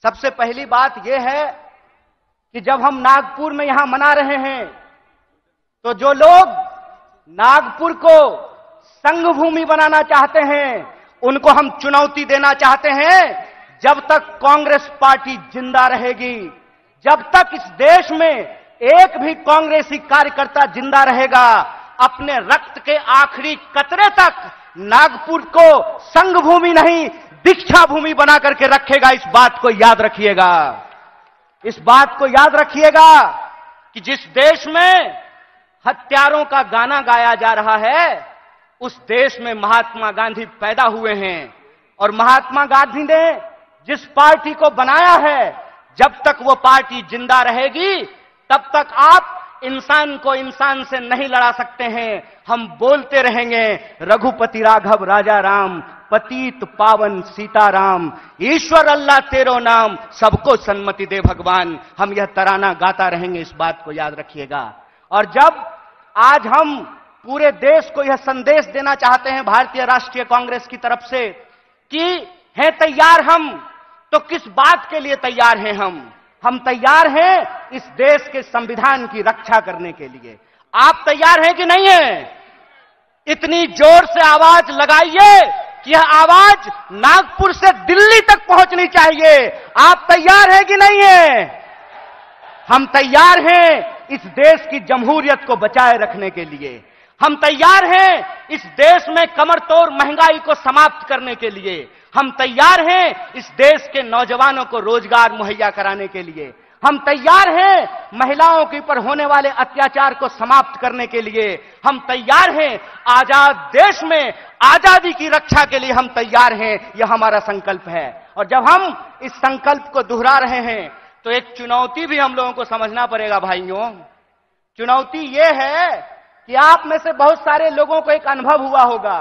सबसे पहली बात यह है कि जब हम नागपुर में यहां मना रहे हैं तो जो लोग नागपुर को संघ भूमि बनाना चाहते हैं उनको हम चुनौती देना चाहते हैं। जब तक कांग्रेस पार्टी जिंदा रहेगी, जब तक इस देश में एक भी कांग्रेसी कार्यकर्ता जिंदा रहेगा, अपने रक्त के आखिरी कतरे तक नागपुर को संघ भूमि नहीं दीक्षा भूमि बना करके रखेगा। इस बात को याद रखिएगा, इस बात को याद रखिएगा कि जिस देश में हत्यारों का गाना गाया जा रहा है उस देश में महात्मा गांधी पैदा हुए हैं और महात्मा गांधी ने जिस पार्टी को बनाया है, जब तक वो पार्टी जिंदा रहेगी तब तक आप इंसान को इंसान से नहीं लड़ा सकते हैं। हम बोलते रहेंगे रघुपति राघव राजा राम, पतित पावन सीताराम, ईश्वर अल्लाह तेरो नाम, सबको सन्मति दे भगवान। हम यह तराना गाता रहेंगे, इस बात को याद रखिएगा। और जब आज हम पूरे देश को यह संदेश देना चाहते हैं भारतीय राष्ट्रीय कांग्रेस की तरफ से कि हैं तैयार हम, तो किस बात के लिए तैयार हैं हम तैयार हैं इस देश के संविधान की रक्षा करने के लिए। आप तैयार हैं कि नहीं है? इतनी जोर से आवाज लगाइए कि यह आवाज नागपुर से दिल्ली तक पहुंचनी चाहिए। आप तैयार हैं कि नहीं है? हम तैयार हैं इस देश की जमहूरियत को बचाए रखने के लिए। हम तैयार हैं इस देश में कमर तोड़ महंगाई को समाप्त करने के लिए। हम तैयार हैं इस देश के नौजवानों को रोजगार मुहैया कराने के लिए। हम तैयार हैं महिलाओं के ऊपर होने वाले अत्याचार को समाप्त करने के लिए। हम तैयार हैं आजाद देश में आजादी की रक्षा के लिए। हम तैयार हैं, यह हमारा संकल्प है। और जब हम इस संकल्प को दोहरा रहे हैं तो एक चुनौती भी हम लोगों को समझना पड़ेगा भाइयों। चुनौती यह है कि आप में से बहुत सारे लोगों को एक अनुभव हुआ होगा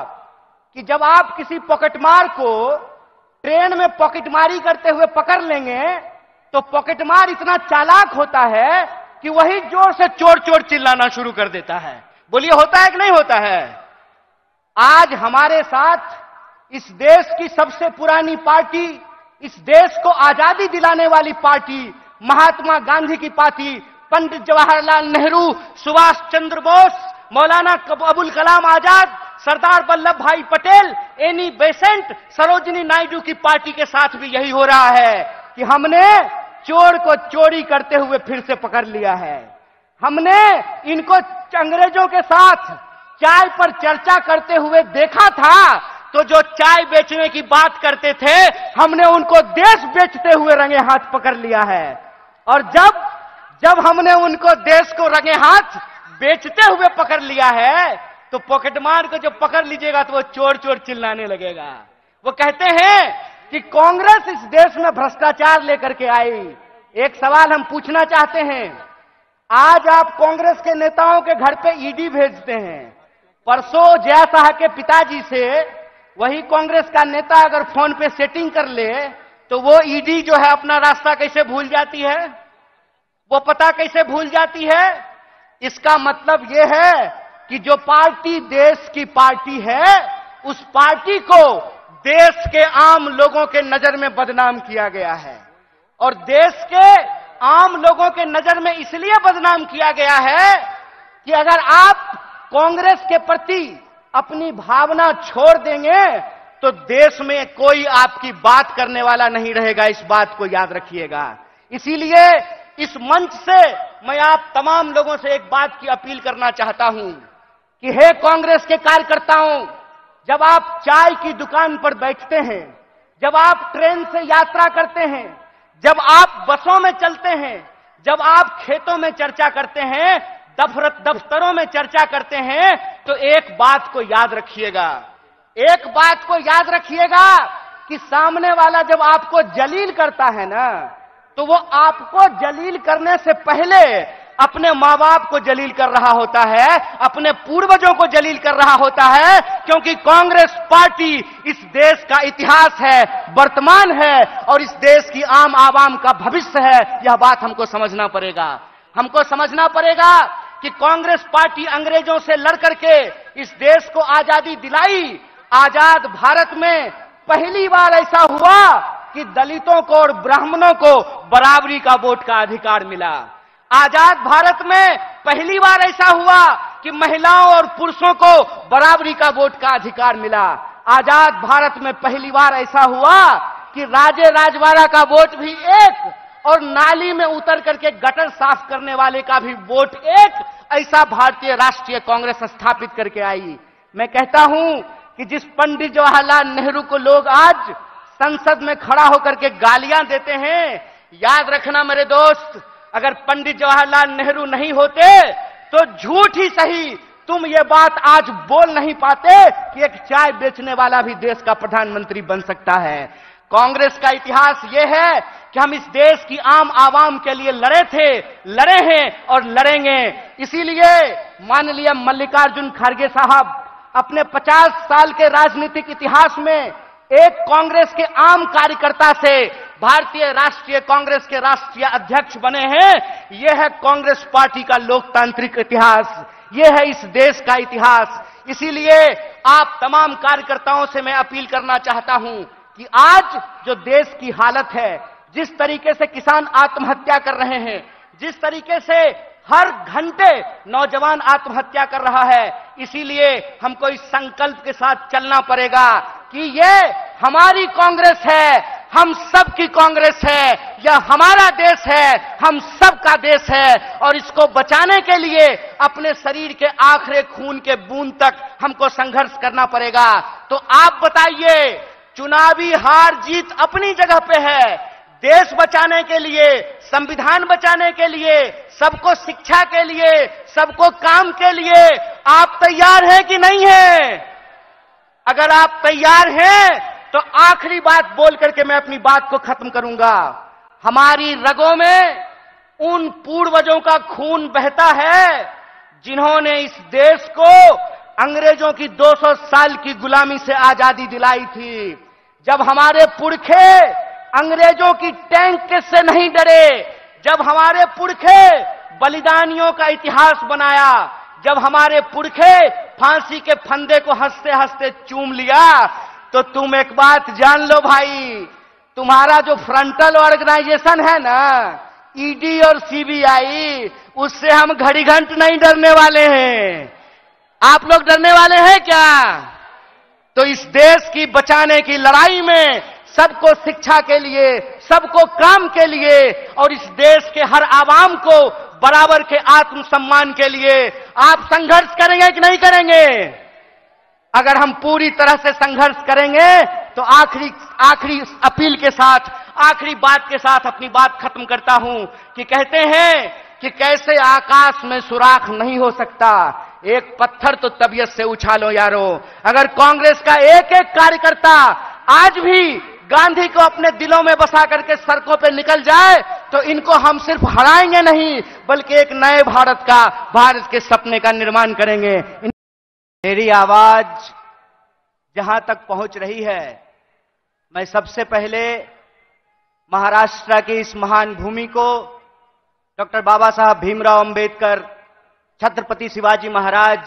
कि जब आप किसी पॉकेटमार को ट्रेन में पॉकेटमारी करते हुए पकड़ लेंगे तो पॉकेटमार इतना चालाक होता है कि वही जोर से चोर चोर चिल्लाना शुरू कर देता है। बोलिए होता है कि नहीं होता है? आज हमारे साथ इस देश की सबसे पुरानी पार्टी, इस देश को आजादी दिलाने वाली पार्टी, महात्मा गांधी की पार्टी, पंडित जवाहरलाल नेहरू, सुभाष चंद्र बोस, मौलाना अबुल कलाम आजाद, सरदार वल्लभ भाई पटेल, एनी बेसेंट, सरोजिनी नायडू की पार्टी के साथ भी यही हो रहा है कि हमने चोर को चोरी करते हुए फिर से पकड़ लिया है। हमने इनको अंग्रेजों के साथ चाय पर चर्चा करते हुए देखा था, तो जो चाय बेचने की बात करते थे हमने उनको देश बेचते हुए रंगे हाथ पकड़ लिया है। और जब हमने उनको देश को रंगे हाथ बेचते हुए पकड़ लिया है तो पॉकेटमार को जब पकड़ लीजिएगा तो वो चोर चोर चिल्लाने लगेगा। वो कहते हैं कि कांग्रेस इस देश में भ्रष्टाचार लेकर के आई। एक सवाल हम पूछना चाहते हैं, आज आप कांग्रेस के नेताओं के घर पे ईडी भेजते हैं। परसों जया शाह के पिताजी से वही कांग्रेस का नेता अगर फोन पे सेटिंग कर ले तो वो ईडी जो है अपना रास्ता कैसे भूल जाती है, वो पता कैसे भूल जाती है। इसका मतलब यह है कि जो पार्टी देश की पार्टी है उस पार्टी को देश के आम लोगों के नजर में बदनाम किया गया है। और देश के आम लोगों के नजर में इसलिए बदनाम किया गया है कि अगर आप कांग्रेस के प्रति अपनी भावना छोड़ देंगे तो देश में कोई आपकी बात करने वाला नहीं रहेगा। इस बात को याद रखिएगा। इसीलिए इस मंच से मैं आप तमाम लोगों से एक बात की अपील करना चाहता हूं कि हे कांग्रेस के कार्यकर्ताओं, जब आप चाय की दुकान पर बैठते हैं, जब आप ट्रेन से यात्रा करते हैं, जब आप बसों में चलते हैं, जब आप खेतों में चर्चा करते हैं, दफ्तरों में चर्चा करते हैं, तो एक बात को याद रखिएगा, एक बात को याद रखिएगा कि सामने वाला जब आपको जलील करता है ना, तो वो आपको जलील करने से पहले अपने मां बाप को जलील कर रहा होता है, अपने पूर्वजों को जलील कर रहा होता है। क्योंकि कांग्रेस पार्टी इस देश का इतिहास है, वर्तमान है और इस देश की आम आवाम का भविष्य है। यह बात हमको समझना पड़ेगा। हमको समझना पड़ेगा कि कांग्रेस पार्टी अंग्रेजों से लड़ करके इस देश को आजादी दिलाई। आजाद भारत में पहली बार ऐसा हुआ कि दलितों को और ब्राह्मणों को बराबरी का वोट का अधिकार मिला। आजाद भारत में पहली बार ऐसा हुआ कि महिलाओं और पुरुषों को बराबरी का वोट का अधिकार मिला। आजाद भारत में पहली बार ऐसा हुआ कि राजे राजवाड़ा का वोट भी एक और नाली में उतर करके गटर साफ करने वाले का भी वोट एक, ऐसा भारतीय राष्ट्रीय कांग्रेस स्थापित करके आई। मैं कहता हूं कि जिस पंडित जवाहरलाल नेहरू को लोग आज संसद में खड़ा होकर के गालियां देते हैं, याद रखना मेरे दोस्त, अगर पंडित जवाहरलाल नेहरू नहीं होते तो झूठ ही सही तुम ये बात आज बोल नहीं पाते कि एक चाय बेचने वाला भी देश का प्रधानमंत्री बन सकता है। कांग्रेस का इतिहास यह है कि हम इस देश की आम आवाम के लिए लड़े थे, लड़े हैं और लड़ेंगे। इसीलिए माननीय मल्लिकार्जुन खड़गे साहब अपने 50 साल के राजनीतिक इतिहास में एक कांग्रेस के आम कार्यकर्ता से भारतीय राष्ट्रीय कांग्रेस के राष्ट्रीय अध्यक्ष बने हैं। यह है कांग्रेस पार्टी का लोकतांत्रिक इतिहास, यह है इस देश का इतिहास। इसीलिए आप तमाम कार्यकर्ताओं से मैं अपील करना चाहता हूं कि आज जो देश की हालत है, जिस तरीके से किसान आत्महत्या कर रहे हैं, जिस तरीके से हर घंटे नौजवान आत्महत्या कर रहा है, इसीलिए हमको इस संकल्प के साथ चलना पड़ेगा कि ये हमारी कांग्रेस है, हम सब की कांग्रेस है, यह हमारा देश है, हम सब का देश है और इसको बचाने के लिए अपने शरीर के आखिरी खून के बूंद तक हमको संघर्ष करना पड़ेगा। तो आप बताइए, चुनावी हार जीत अपनी जगह पे है, देश बचाने के लिए, संविधान बचाने के लिए, सबको शिक्षा के लिए, सबको काम के लिए आप तैयार हैं कि नहीं हैं? अगर आप तैयार हैं तो आखिरी बात बोल करके मैं अपनी बात को खत्म करूंगा। हमारी रगों में उन पूर्वजों का खून बहता है जिन्होंने इस देश को अंग्रेजों की 200 साल की गुलामी से आजादी दिलाई थी। जब हमारे पुरखे अंग्रेजों की टैंक से नहीं डरे, जब हमारे पुरखे बलिदानियों का इतिहास बनाया, जब हमारे पुरखे फांसी के फंदे को हंसते हंसते चूम लिया, तो तुम एक बात जान लो भाई, तुम्हारा जो फ्रंटल ऑर्गेनाइजेशन है ना, ईडी और सीबीआई, उससे हम घड़ी घंट नहीं डरने वाले हैं। आप लोग डरने वाले हैं क्या? तो इस देश की बचाने की लड़ाई में सबको शिक्षा के लिए, सबको काम के लिए और इस देश के हर आवाम को बराबर के आत्मसम्मान के लिए आप संघर्ष करेंगे कि नहीं करेंगे? अगर हम पूरी तरह से संघर्ष करेंगे तो आखिरी अपील के साथ, आखिरी बात के साथ अपनी बात खत्म करता हूं कि कहते हैं कि कैसे आकाश में सुराख नहीं हो सकता, एक पत्थर तो तबीयत से उछालो यारो। अगर कांग्रेस का एक एक कार्यकर्ता आज भी गांधी को अपने दिलों में बसा करके सड़कों पे निकल जाए तो इनको हम सिर्फ हराएंगे नहीं बल्कि एक नए भारत के सपने का निर्माण करेंगे। मेरी आवाज जहां तक पहुंच रही है, मैं सबसे पहले महाराष्ट्र की इस महान भूमि को डॉक्टर बाबा साहब भीमराव अंबेडकर, छत्रपति शिवाजी महाराज,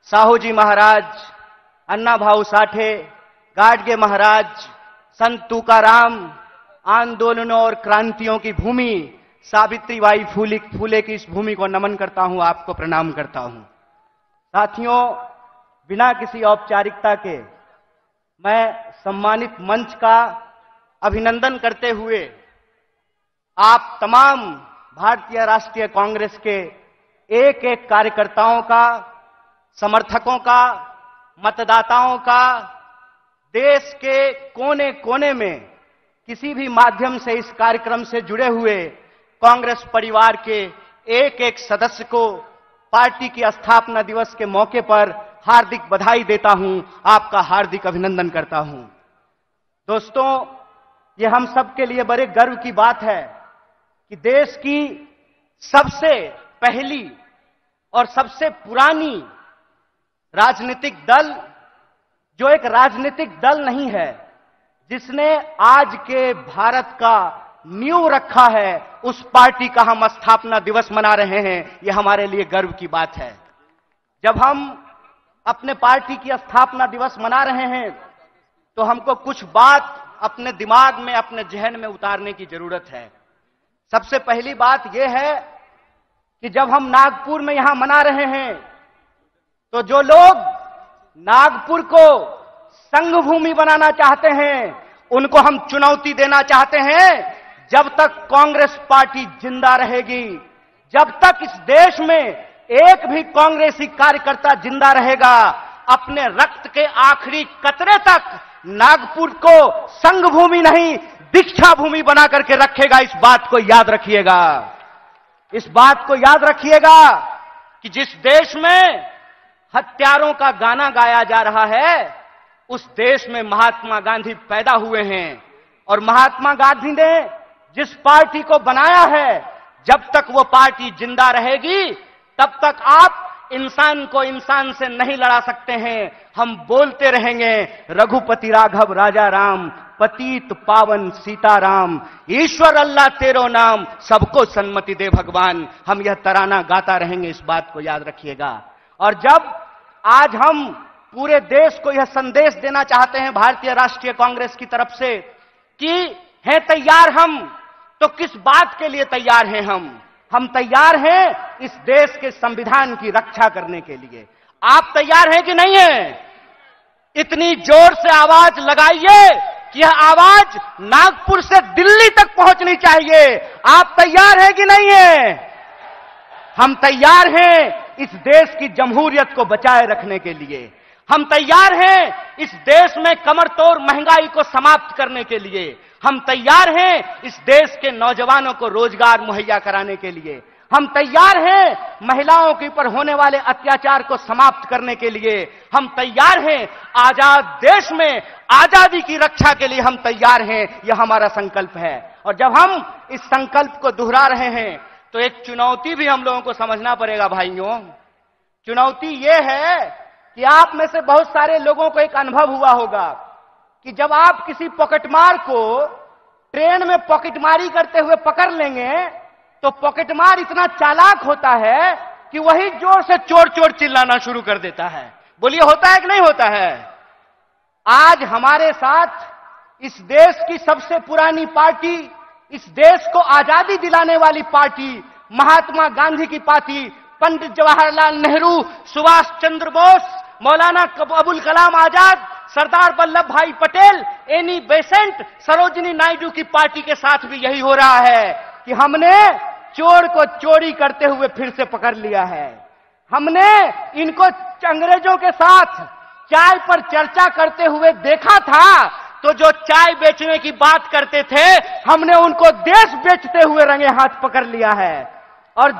साहूजी महाराज, अन्ना भाऊ साठे, गाडगे महाराज, संत तुकाराम, आंदोलनों और क्रांतियों की भूमि सावित्रीबाई फूले की इस भूमि को नमन करता हूं, आपको प्रणाम करता हूं। साथियों, बिना किसी औपचारिकता के मैं सम्मानित मंच का अभिनंदन करते हुए आप तमाम भारतीय राष्ट्रीय कांग्रेस के एक एक कार्यकर्ताओं का, समर्थकों का, मतदाताओं का, देश के कोने कोने में किसी भी माध्यम से इस कार्यक्रम से जुड़े हुए कांग्रेस परिवार के एक एक सदस्य को पार्टी की स्थापना दिवस के मौके पर हार्दिक बधाई देता हूं, आपका हार्दिक अभिनंदन करता हूं। दोस्तों, ये हम सब के लिए बड़े गर्व की बात है कि देश की सबसे पहली और सबसे पुरानी राजनीतिक दल, जो एक राजनीतिक दल नहीं है, जिसने आज के भारत का नींव रखा है, उस पार्टी का हम स्थापना दिवस मना रहे हैं। यह हमारे लिए गर्व की बात है। जब हम अपने पार्टी की स्थापना दिवस मना रहे हैं तो हमको कुछ बात अपने दिमाग में, अपने जहन में उतारने की जरूरत है। सबसे पहली बात यह है कि जब हम नागपुर में यहां मना रहे हैं, तो जो लोग नागपुर को संघ भूमि बनाना चाहते हैं, उनको हम चुनौती देना चाहते हैं, जब तक कांग्रेस पार्टी जिंदा रहेगी, जब तक इस देश में एक भी कांग्रेसी कार्यकर्ता जिंदा रहेगा, अपने रक्त के आखिरी कतरे तक नागपुर को संघ भूमि नहीं, दीक्षा भूमि बना करके रखेगा। इस बात को याद रखिएगा। इस बात को याद रखिएगा कि जिस देश में हत्यारों का गाना गाया जा रहा है, उस देश में महात्मा गांधी पैदा हुए हैं। और महात्मा गांधी ने जिस पार्टी को बनाया है, जब तक वो पार्टी जिंदा रहेगी, तब तक आप इंसान को इंसान से नहीं लड़ा सकते हैं। हम बोलते रहेंगे, रघुपति राघव राजा राम, पतित पावन सीताराम, ईश्वर अल्लाह तेरो नाम, सबको सन्मति दे भगवान। हम यह तराना गाता रहेंगे, इस बात को याद रखिएगा। और जब आज हम पूरे देश को यह संदेश देना चाहते हैं भारतीय राष्ट्रीय कांग्रेस की तरफ से कि हैं तैयार हम, तो किस बात के लिए तैयार हैं हम तैयार हैं इस देश के संविधान की रक्षा करने के लिए। आप तैयार हैं कि नहीं हैं? इतनी जोर से आवाज लगाइए कि यह आवाज नागपुर से दिल्ली तक पहुंचनी चाहिए। आप तैयार हैं कि नहीं हैं? हम तैयार हैं इस देश की जमहूरियत को बचाए रखने के लिए। हम तैयार हैं इस देश में कमरतोड़ महंगाई को समाप्त करने के लिए। हम तैयार हैं इस देश के नौजवानों को रोजगार मुहैया कराने के लिए। हम तैयार हैं महिलाओं के ऊपर होने वाले अत्याचार को समाप्त करने के लिए। हम तैयार हैं आजाद देश में आजादी की रक्षा के लिए। हम तैयार हैं, यह हमारा संकल्प है। और जब हम इस संकल्प को दोहरा रहे हैं, तो एक चुनौती भी हम लोगों को समझना पड़ेगा भाइयों। चुनौती यह है कि आप में से बहुत सारे लोगों को एक अनुभव हुआ होगा कि जब आप किसी पॉकेटमार को ट्रेन में पॉकेटमारी करते हुए पकड़ लेंगे, तो पॉकेटमार इतना चालाक होता है कि वही जोर से चोर चोर चिल्लाना शुरू कर देता है। बोलिए, होता है कि नहीं होता है? आज हमारे साथ इस देश की सबसे पुरानी पार्टी, इस देश को आजादी दिलाने वाली पार्टी, महात्मा गांधी की पार्टी, पंडित जवाहरलाल नेहरू, सुभाष चंद्र बोस, मौलाना अबुल कलाम आजाद, सरदार वल्लभ भाई पटेल, एनी बेसेंट, सरोजिनी नायडू की पार्टी के साथ भी यही हो रहा है कि हमने चोर को चोरी करते हुए फिर से पकड़ लिया है। हमने इनको अंग्रेजों के साथ चाय पर चर्चा करते हुए देखा था, तो जो चाय बेचने की बात करते थे, हमने उनको देश बेचते हुए रंगे हाथ पकड़ लिया है। और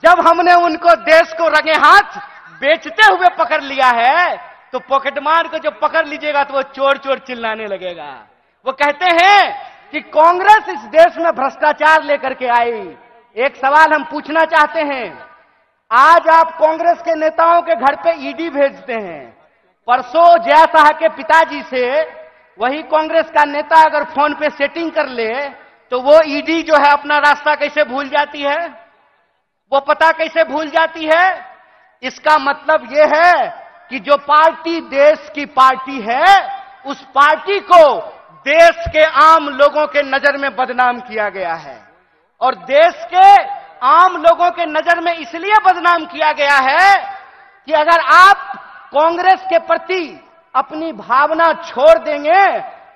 जब हमने उनको देश को रंगे हाथ बेचते हुए पकड़ लिया है, तो पॉकेटमार को जब पकड़ लीजिएगा तो वो चोर चोर चिल्लाने लगेगा। वो कहते हैं कि कांग्रेस इस देश में भ्रष्टाचार लेकर के आई। एक सवाल हम पूछना चाहते हैं, आज आप कांग्रेस के नेताओं के घर पे ईडी भेजते हैं। परसों जया शाह के पिताजी से वही कांग्रेस का नेता अगर फोन पे सेटिंग कर ले, तो वो ईडी जो है अपना रास्ता कैसे भूल जाती है, वो पता कैसे भूल जाती है? इसका मतलब यह है कि जो पार्टी देश की पार्टी है, उस पार्टी को देश के आम लोगों के नजर में बदनाम किया गया है। और देश के आम लोगों के नजर में इसलिए बदनाम किया गया है कि अगर आप कांग्रेस के प्रति अपनी भावना छोड़ देंगे,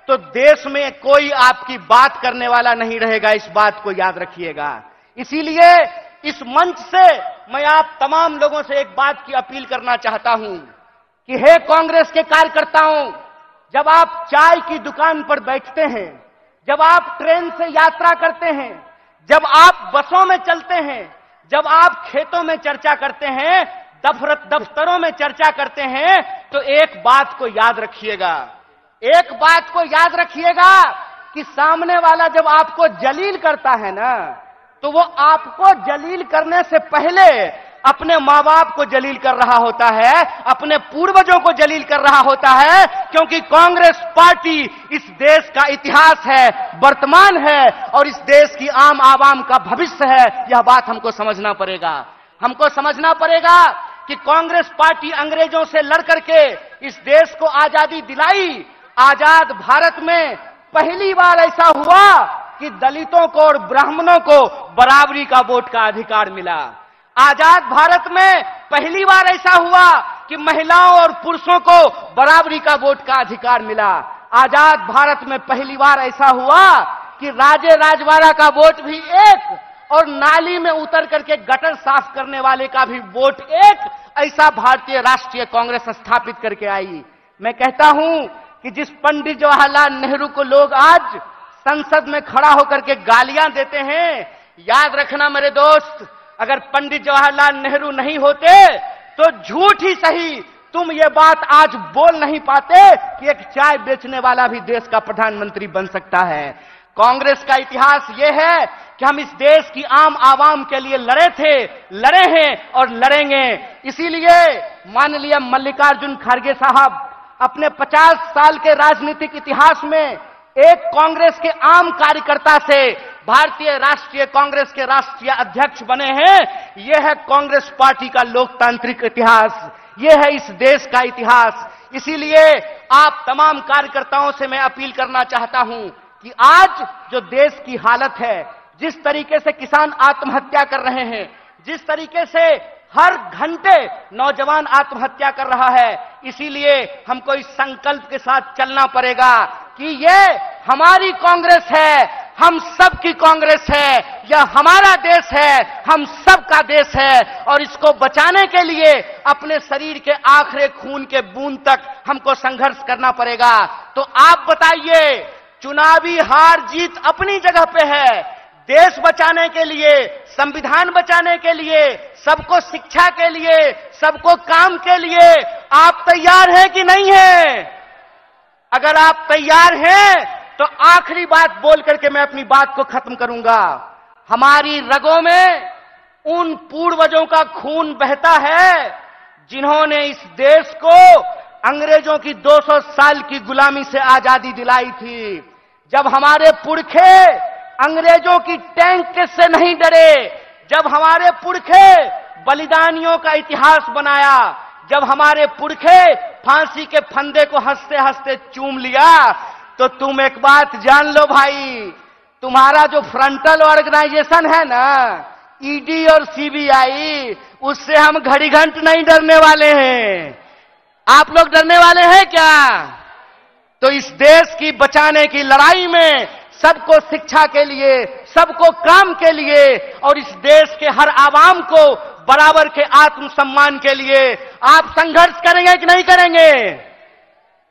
तो देश में कोई आपकी बात करने वाला नहीं रहेगा। इस बात को याद रखिएगा। इसीलिए इस मंच से मैं आप तमाम लोगों से एक बात की अपील करना चाहता हूं कि हे कांग्रेस के कार्यकर्ताओं, जब आप चाय की दुकान पर बैठते हैं, जब आप ट्रेन से यात्रा करते हैं, जब आप बसों में चलते हैं, जब आप खेतों में चर्चा करते हैं, दफ्तरों में चर्चा करते हैं, तो एक बात को याद रखिएगा। एक बात को याद रखिएगा कि सामने वाला जब आपको जलील करता है ना, तो वो आपको जलील करने से पहले अपने मां बाप को जलील कर रहा होता है, अपने पूर्वजों को जलील कर रहा होता है। क्योंकि कांग्रेस पार्टी इस देश का इतिहास है, वर्तमान है, और इस देश की आम आवाम का भविष्य है। यह बात हमको समझना पड़ेगा। हमको समझना पड़ेगा कि कांग्रेस पार्टी अंग्रेजों से लड़ करके इस देश को आजादी दिलाई। आजाद भारत में पहली बार ऐसा हुआ कि दलितों को और ब्राह्मणों को बराबरी का वोट का अधिकार मिला। आजाद भारत में पहली बार ऐसा हुआ कि महिलाओं और पुरुषों को बराबरी का वोट का अधिकार मिला। आजाद भारत में पहली बार ऐसा हुआ कि राजे राजवाड़ा का वोट भी एक और नाली में उतर करके गटर साफ करने वाले का भी वोट एक, ऐसा भारतीय राष्ट्रीय कांग्रेस स्थापित करके आई। मैं कहता हूं कि जिस पंडित जवाहरलाल नेहरू को लोग आज संसद में खड़ा होकर के गालियां देते हैं, याद रखना मेरे दोस्त, अगर पंडित जवाहरलाल नेहरू नहीं होते तो झूठ ही सही तुम ये बात आज बोल नहीं पाते कि एक चाय बेचने वाला भी देश का प्रधानमंत्री बन सकता है। कांग्रेस का इतिहास यह है कि हम इस देश की आम आवाम के लिए लड़े थे, लड़े हैं और लड़ेंगे। इसीलिए माननीय मल्लिकार्जुन खड़गे साहब अपने 50 साल के राजनीतिक इतिहास में एक कांग्रेस के आम कार्यकर्ता से भारतीय राष्ट्रीय कांग्रेस के राष्ट्रीय अध्यक्ष बने हैं। यह है कांग्रेस पार्टी का लोकतांत्रिक इतिहास, यह है इस देश का इतिहास। इसीलिए आप तमाम कार्यकर्ताओं से मैं अपील करना चाहता हूं कि आज जो देश की हालत है, जिस तरीके से किसान आत्महत्या कर रहे हैं, जिस तरीके से हर घंटे नौजवान आत्महत्या कर रहा है, इसीलिए हमको इस संकल्प के साथ चलना पड़ेगा कि ये हमारी कांग्रेस है, हम सब की कांग्रेस है, यह हमारा देश है, हम सब का देश है और इसको बचाने के लिए अपने शरीर के आखिरी खून के बूंद तक हमको संघर्ष करना पड़ेगा। तो आप बताइए, चुनावी हार जीत अपनी जगह पे है, देश बचाने के लिए, संविधान बचाने के लिए, सबको शिक्षा के लिए, सबको काम के लिए आप तैयार हैं कि नहीं हैं? अगर आप तैयार हैं तो आखिरी बात बोल करके मैं अपनी बात को खत्म करूंगा। हमारी रगों में उन पूर्वजों का खून बहता है जिन्होंने इस देश को अंग्रेजों की 200 साल की गुलामी से आजादी दिलाई थी। जब हमारे पुरखे अंग्रेजों की टैंक से नहीं डरे, जब हमारे पुरखे बलिदानियों का इतिहास बनाया, जब हमारे पुरखे फांसी के फंदे को हंसते हंसते चूम लिया, तो तुम एक बात जान लो भाई, तुम्हारा जो फ्रंटल ऑर्गेनाइजेशन है ना, ईडी और सीबीआई, उससे हम घड़ी घंट नहीं डरने वाले हैं। आप लोग डरने वाले हैं क्या? तो इस देश की बचाने की लड़ाई में सबको शिक्षा के लिए, सबको काम के लिए और इस देश के हर आवाम को बराबर के आत्मसम्मान के लिए आप संघर्ष करेंगे कि नहीं करेंगे?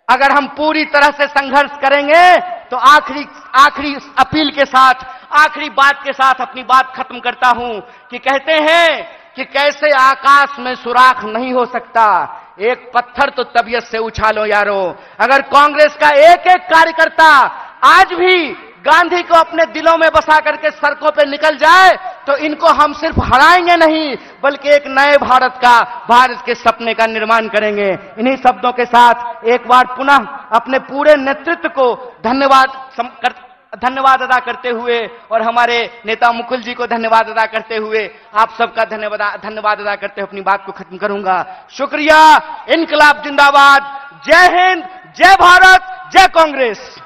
अगर हम पूरी तरह से संघर्ष करेंगे तो आखिरी अपील के साथ, आखिरी बात के साथ अपनी बात खत्म करता हूं कि कहते हैं कि कैसे आकाश में सुराख नहीं हो सकता, एक पत्थर तो तबीयत से उछालो यारो। अगर कांग्रेस का एक एक कार्यकर्ता आज भी गांधी को अपने दिलों में बसा करके सड़कों पे निकल जाए तो इनको हम सिर्फ हराएंगे नहीं बल्कि एक नए भारत के सपने का निर्माण करेंगे। इन्हीं शब्दों के साथ एक बार पुनः अपने पूरे नेतृत्व को धन्यवाद अदा करते हुए और हमारे नेता मुकुल जी को धन्यवाद अदा करते हुए आप सबका धन्यवाद अदा करते हुए अपनी बात को खत्म करूंगा। शुक्रिया। इनकलाब जिंदाबाद। जय हिंद, जय भारत, जय कांग्रेस।